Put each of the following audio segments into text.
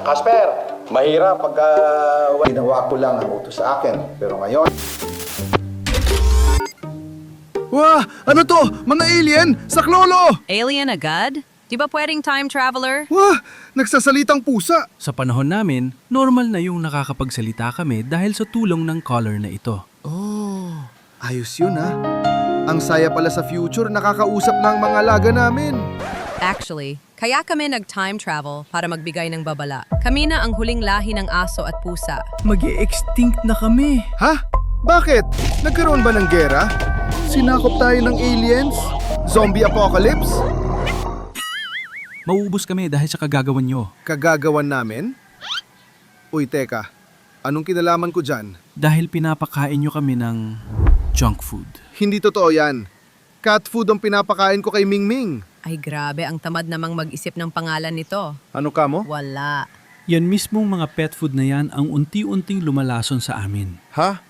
Casper, mahirap pagka ginawa ko lang ang utos sa akin. Pero ngayon... Wah! Ano to? Mga alien? Saklolo! Alien agad? Di ba pwedeng time traveler? Wah! Nagsasalitang pusa! Sa panahon namin, normal na yung nakakapagsalita kami dahil sa tulong ng collar na ito. Oh, ayos yun ha. Ang saya pala sa future, nakakausap ng mga alaga namin. Actually, kaya kami nag-time travel para magbigay ng babala. Kami na ang huling lahi ng aso at pusa. Mag-e-extinct na kami. Ha? Bakit? Nagkaroon ba ng gera? Sinakop tayo ng aliens? Zombie apocalypse? Mauubos kami dahil sa kagagawan nyo. Kagagawan namin? Uy, teka. Anong kinalaman ko dyan? Dahil pinapakain nyo kami ng junk food. Hindi totoo yan. Cat food ang pinapakain ko kay Mingming. Ay grabe, ang tamad namang mag-isip ng pangalan nito. Ano ka mo? Wala. Yan mismong mga pet food na yan ang unti-unting lumalason sa amin. Ha?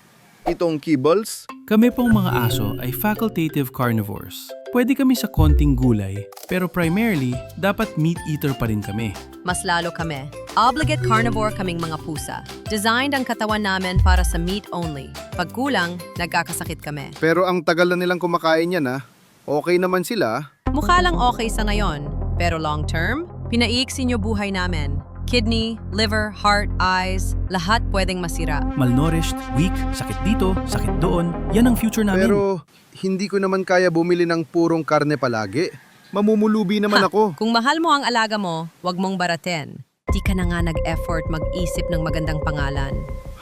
Itong kibbles? Kami pong mga aso ay facultative carnivores. Pwede kami sa konting gulay, pero primarily, dapat meat eater pa rin kami. Mas lalo kami. Obligate carnivore kaming mga pusa. Designed ang katawan namin para sa meat only. Pag kulang, nagkakasakit kami. Pero ang tagal na nilang kumakain yan ha. Okay naman sila. Mukha lang okay sa ngayon, pero long term, pinaiiksi nyo buhay namin. Kidney, liver, heart, eyes, lahat pwedeng masira. Malnourished, weak, sakit dito, sakit doon, yan ang future namin. Pero hindi ko naman kaya bumili ng purong karne palagi. Mamumulubi naman ako. Kung mahal mo ang alaga mo, wag mong baratin. Di ka na nga nag-effort mag-isip ng magandang pangalan.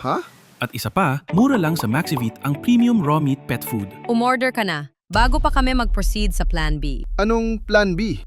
Ha? At isa pa, mura lang sa Maxivit ang premium raw meat pet food. Umorder ka na, bago pa kami mag-proceed sa Plan B. Anong plan B?